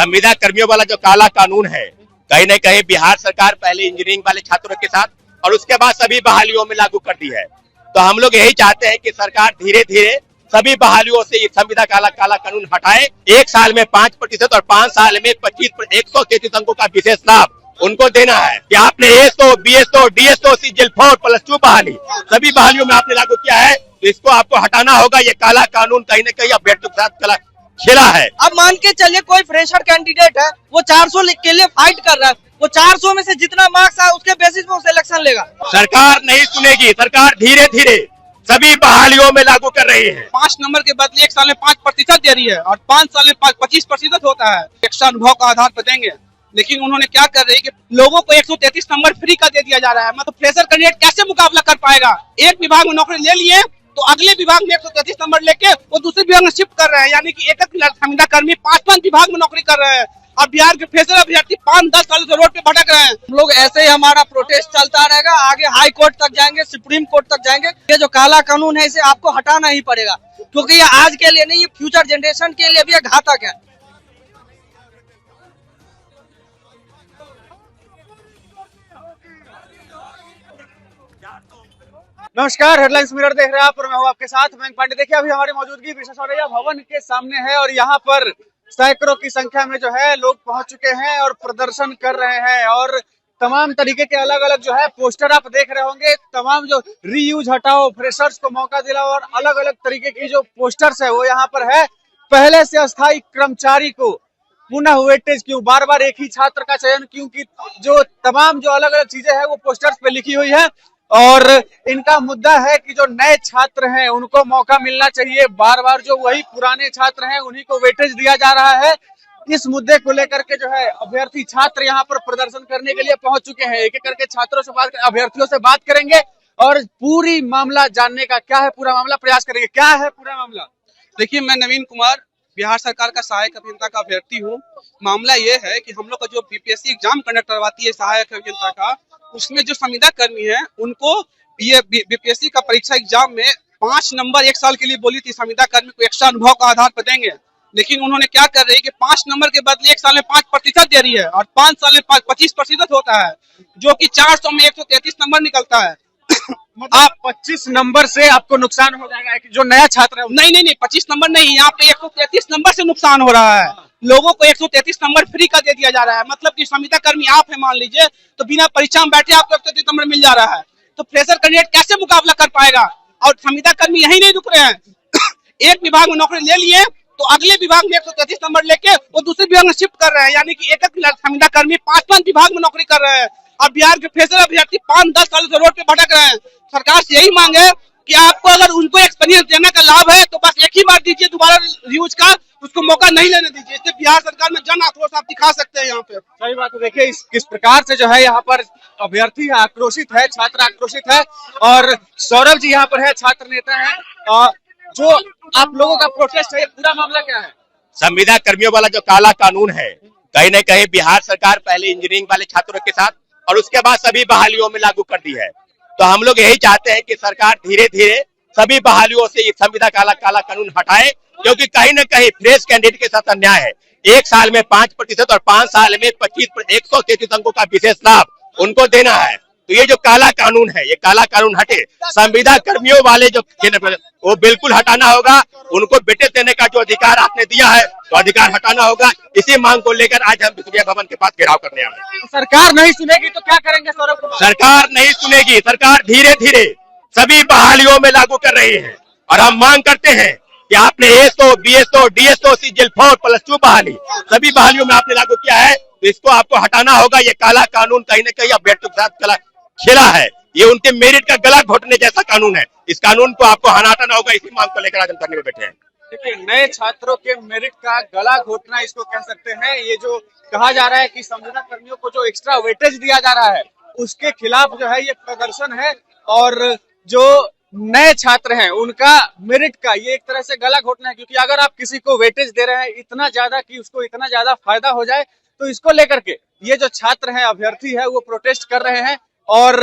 संविदा कर्मियों वाला जो काला कानून है, कहीं न कहीं बिहार सरकार पहले इंजीनियरिंग वाले छात्रों के साथ और उसके बाद सभी बहालियों में लागू कर दी है। तो हम लोग यही चाहते हैं कि सरकार धीरे धीरे सभी बहालियों से संविदा काला कानून हटाए। 1 साल में 5% और 5 साल में 133 अंकों का विशेष लाभ उनको देना है कि आपने एसओ, बीएसओ, डीएसओ, सीजीएल 4 +2 बहाली सभी बहालियों में आपने लागू किया है, तो इसको आपको हटाना होगा। ये काला कानून कहीं न कहीं अभ्यर्थियों के साथ खेला है। अब मान के चलिए कोई फ्रेशर कैंडिडेट है, वो 400 के लिए फाइट कर रहा है, वो 400 में से जितना मार्क्स आए उसके बेसिस पे वो सिलेक्शन लेगा। सरकार नहीं सुनेगी, सरकार धीरे धीरे सभी बहालियों में लागू कर रही है। 5 नंबर के बदले 1 साल में 5% दे रही है और 5 साल में 25% होता है। एक्स्ट्रा अनुभव का आधार पर देंगे, लेकिन उन्होंने क्या कर रही है कि लोगों को 133 नंबर फ्री का दे दिया जा रहा है। मतलब फ्रेशर कैंडिडेट कैसे मुकाबला कर पाएगा? एक विभाग में नौकरी ले लिए तो अगले विभाग में 133 नंबर लेके वो दूसरे विभाग में शिफ्ट कर रहे हैं, यानी कि एक संविदा कर्मी 5 विभाग में नौकरी कर रहे हैं और बिहार के फ्रेशर अभ्यर्थी 5-10 साल से रोड पे भटक रहे हैं। हम लोग ऐसे ही हमारा प्रोटेस्ट चलता रहेगा, आगे हाई कोर्ट तक जाएंगे, सुप्रीम कोर्ट तक जाएंगे। ये जो काला कानून है इसे आपको हटाना ही पड़ेगा, क्योंकि ये आज के लिए नहीं, ये फ्यूचर जनरेशन के लिए भी घातक है। नमस्कार, हेडलाइंस मिरर देख रहे हैं आप और मैं हूं आपके साथ मयंक पांडे। देखिए अभी हमारी मौजूदगी विश्वेश्वरैया भवन के सामने है और यहाँ पर सैकड़ों की संख्या में जो है लोग पहुंच चुके हैं और प्रदर्शन कर रहे हैं और तमाम तरीके के अलग अलग जो है पोस्टर आप देख रहे होंगे। तमाम जो रीयूज हटाओ, फ्रेशर्स को मौका दिलाओ और अलग अलग तरीके की जो पोस्टर्स है वो यहाँ पर है। पहले से अस्थायी कर्मचारी को पुनः वेटेज क्यों, बार बार एक ही छात्र का चयन क्यों, की जो तमाम जो अलग अलग चीजें हैं वो पोस्टर्स पे लिखी हुई है। और इनका मुद्दा है कि जो नए छात्र हैं उनको मौका मिलना चाहिए, बार बार जो वही पुराने छात्र हैं उन्हीं को वेटेज दिया जा रहा है। इस मुद्दे को लेकर के जो है अभ्यर्थी छात्र यहाँ पर प्रदर्शन करने के लिए पहुंच चुके हैं। एक एक करके छात्रों से अभ्यर्थियों से बात करेंगे और पूरी मामला जानने का क्या है, पूरा मामला प्रयास करेंगे। क्या है पूरा मामला? देखिए, मैं नवीन कुमार बिहार सरकार का सहायक अभियंता का अभ्यर्थी हूँ। मामला ये है कि हम लोग का जो बीपीएससी एग्जाम कंडक्ट करवाती है सहायक अभियंता का, उसमें जो संविदा कर्मी है उनको ये बीपीएससी का परीक्षा एग्जाम में 5 नंबर 1 साल के लिए बोली थी संविदा कर्मी को एक्स्ट्रा अनुभव का आधार पर देंगे, लेकिन उन्होंने क्या कर रही है कि 5 नंबर के बदले 1 साल में 5% दे रही है और 5 साल में 25% होता है, जो कि 400 में 133 नंबर निकलता है। आप 25 नंबर से आपको नुकसान हो जाएगा कि जो नया छात्र है? नहीं, 25 नंबर नहीं, यहाँ पे 133 नंबर से नुकसान हो रहा है। लोगों को 133 नंबर फ्री का दे दिया जा रहा है। मतलब कि संविदा कर्मी आप है मान लीजिए, तो बिना परीक्षा में बैठे आपको 133 नंबर मिल जा रहा है, तो फ्रेशर कैंडिडेट कैसे मुकाबला कर पाएगा? और संविदा कर्मी यही नहीं रुक रहे हैं, एक विभाग में नौकरी ले लिए तो अगले विभाग में 133 नंबर लेके वो दूसरे विभाग में शिफ्ट कर रहे हैं, यानी कि एक संविदा कर्मी 5 विभाग में नौकरी कर रहे हैं और बिहार के फ्रेशर अभ्यर्थी 5-10 साल से रोड पे भटक रहे हैं। सरकार से यही मांग है कि आपको अगर उनको एक्सपीरियंस देने का लाभ है तो बस एक ही बार दीजिए, दोबारा यूज का उसको मौका नहीं लेने दीजिए। इससे बिहार सरकार में जन आक्रोश आप दिखा सकते हैं यहाँ पे। सही बात है। देखिए किस प्रकार से जो है यहाँ पर अभ्यर्थी आक्रोशित है, छात्र आक्रोशित है और सौरभ जी यहाँ पर है, छात्र नेता है। जो आप लोगों का प्रोटेस्ट है, पूरा मामला क्या है? संविदा कर्मियों वाला जो काला कानून है, कहीं न कहीं बिहार सरकार पहले इंजीनियरिंग वाले छात्रों के साथ और उसके बाद सभी बहालियों में लागू कर दी है। तो हम लोग यही चाहते हैं कि सरकार धीरे धीरे सभी बहालियों से ये संविदा काला कानून हटाए, क्योंकि कहीं न कहीं फ्रेश कैंडिडेट के साथ अन्याय है। 1 साल में 5% और 5 साल में 133 अंकों का विशेष लाभ उनको देना है। तो ये जो काला कानून है, ये काला कानून हटे। संविदा कर्मियों वाले जो वो बिल्कुल हटाना होगा। उनको वेटेज देने का जो अधिकार आपने दिया है तो अधिकार हटाना होगा। इसी मांग को लेकर आज हम विश्वेश्वरैया भवन के पास घेराव करने आए हैं। सरकार नहीं सुनेगी तो क्या करेंगे सौरभ कुमार? सरकार नहीं सुनेगी, सरकार धीरे धीरे सभी बहालियों में लागू कर रही है और हम मांग करते हैं कि आपने एसओ, बीएसओ, डीएसओ, सीजीएल 4 +2 बहाली सभी बहालियों में आपने लागू किया है, तो इसको आपको हटाना होगा। ये काला कानून कहीं न कहीं अभ्यर्थियों के साथ खेला है। ये उनके मेरिट का गला घोटने जैसा कानून है। इस कानून को आपको हटाना होगा। इसी मांग को लेकर आज हम धरने में बैठे हैं। देखिए नए छात्रों के मेरिट का गला घोटना इसको कह सकते हैं। ये जो कहा जा रहा है कि संविदा कर्मियों को जो एक्स्ट्रा वेटेज दिया जा रहा है उसके खिलाफ जो है ये प्रदर्शन है और जो नए छात्र हैं उनका मेरिट का ये एक तरह से गला घोटना है, क्योंकि अगर आप किसी को वेटेज दे रहे हैं इतना ज्यादा कि उसको इतना ज्यादा फायदा हो जाए, तो इसको लेकर के ये जो छात्र हैं, अभ्यर्थी है, वो प्रोटेस्ट कर रहे हैं और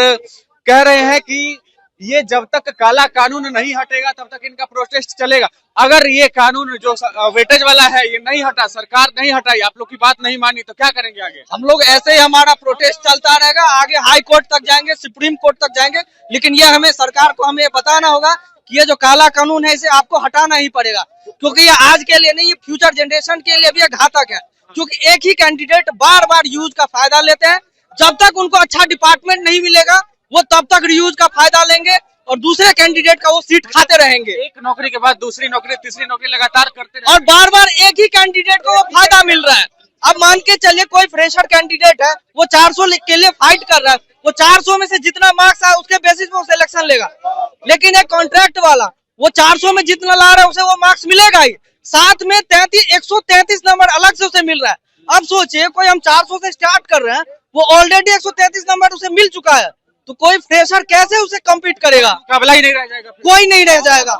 कह रहे हैं कि ये जब तक काला कानून नहीं हटेगा तब तक इनका प्रोटेस्ट चलेगा। अगर ये कानून जो वेटेज वाला है ये नहीं हटा, सरकार नहीं हटाई, आप लोग की बात नहीं मानी, तो क्या करेंगे आगे? हम लोग ऐसे ही हमारा प्रोटेस्ट चलता रहेगा, आगे हाई कोर्ट तक जाएंगे, सुप्रीम कोर्ट तक जाएंगे। लेकिन ये हमें सरकार को हमें बताना होगा कि ये जो काला कानून है इसे आपको हटाना ही पड़ेगा, क्योंकि ये आज के लिए नहीं, ये फ्यूचर जनरेशन के लिए भी घातक है। क्योंकि एक ही कैंडिडेट बार बार यूज का फायदा लेते हैं। जब तक उनको अच्छा डिपार्टमेंट नहीं मिलेगा वो तब तक रियूज का फायदा लेंगे और दूसरे कैंडिडेट का वो सीट खाते रहेंगे। एक नौकरी के बाद दूसरी नौकरी, तीसरी नौकरी लगातार करते और बार बार एक ही कैंडिडेट को वो फायदा मिल रहा है। अब मान के चलिए कोई फ्रेशर कैंडिडेट है, वो 400 के लिए फाइट कर रहा है, वो 400 में से जितना मार्क्स आए उसके बेसिस पे वो सिलेक्शन लेगा। लेकिन एक कॉन्ट्रैक्ट वाला वो 400 में जितना ला रहा है उसे वो मार्क्स मिलेगा ही, साथ में 133 नंबर अलग से उसे मिल रहा है। अब सोचिए कोई हम 400 से स्टार्ट कर रहे हैं, वो ऑलरेडी 133 नंबर उसे मिल चुका है, तो कोई फ्रेशर कैसे उसे कम्पीट करेगा? मुकाबला ही नहीं रह जाएगा, कोई नहीं रह जाएगा।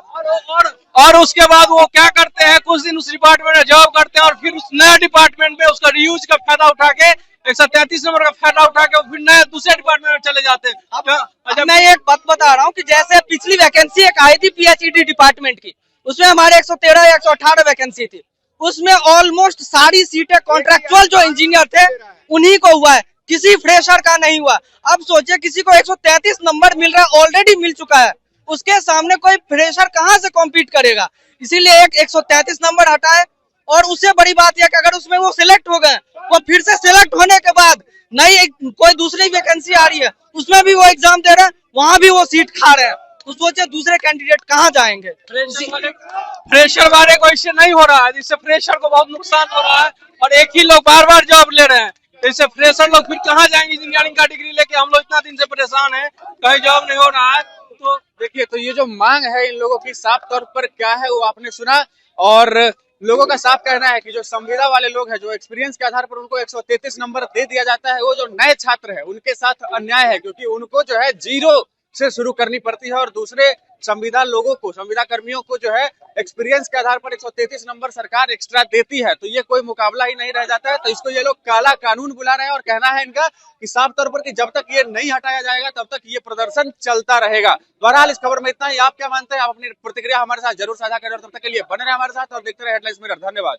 और उसके बाद वो क्या करते हैं, कुछ दिन उस डिपार्टमेंट में जॉब करते हैं और फिर उस नए डिपार्टमेंट में उसका रियूज का फायदा उठा के 133 नंबर का फायदा उठा के फिर नए दूसरे डिपार्टमेंट में चले जाते हैं। अब मैं एक बात बता रहा हूँ कि जैसे पिछली वैकेंसी एक आई थी पीएचईडी डिपार्टमेंट की, उसमें हमारे 113 या 118 वैकेंसी थी, उसमें ऑलमोस्ट सारी सीटें कॉन्ट्रेक्चुअल जो इंजीनियर थे उन्हीं को हुआ है, किसी फ्रेशर का नहीं हुआ। अब सोचिए किसी को 133 नंबर मिल रहा है, ऑलरेडी मिल चुका है, उसके सामने कोई फ्रेशर कहां से कॉम्पीट करेगा? इसीलिए एक 133 नंबर हटाए। और उससे बड़ी बात यह कि अगर उसमें वो सिलेक्ट हो गए, वो फिर से सिलेक्ट होने के बाद नई कोई दूसरी वैकेंसी आ रही है उसमें भी वो एग्जाम दे रहे हैं, वहां भी वो सीट खा रहे हैं, तो सोचिए दूसरे कैंडिडेट कहाँ जाएंगे? फ्रेशर वाले को इससे नहीं हो रहा है, जिससे फ्रेशर को बहुत नुकसान हो रहा है और एक ही लोग बार बार जॉब ले रहे हैं, इससे फ्रेशर लोग फिर कहाँ जाएंगे इंजीनियरिंग का डिग्री लेके? हम लोग इतना दिन से परेशान है, कहीं जॉब नहीं हो रहा है। तो देखिए, तो ये जो मांग है इन लोगों की साफ तौर पर क्या है वो आपने सुना। और लोगों का साफ कहना है कि जो संविदा वाले लोग हैं, जो एक्सपीरियंस के आधार पर उनको 133 नंबर दे दिया जाता है, वो जो नए छात्र है उनके साथ अन्याय है, क्योंकि उनको जो है 0 से शुरू करनी पड़ती है और दूसरे संविदा लोगों को, संविदा कर्मियों को जो है एक्सपीरियंस के आधार पर 133 नंबर सरकार एक्स्ट्रा देती है। तो ये कोई मुकाबला ही नहीं रह जाता है। तो इसको ये लोग काला कानून बुला रहे हैं और कहना है इनका कि साफ तौर पर कि जब तक ये नहीं हटाया जाएगा तब तक ये प्रदर्शन चलता रहेगा। बहरहाल इस खबर में इतना ही। आप क्या मानते हैं? आप अपनी प्रतिक्रिया हमारे साथ जरूर साझा करें और तब तक के लिए बने रहे हमारे साथ और देखते रहे हेडलाइंस मिरर। धन्यवाद।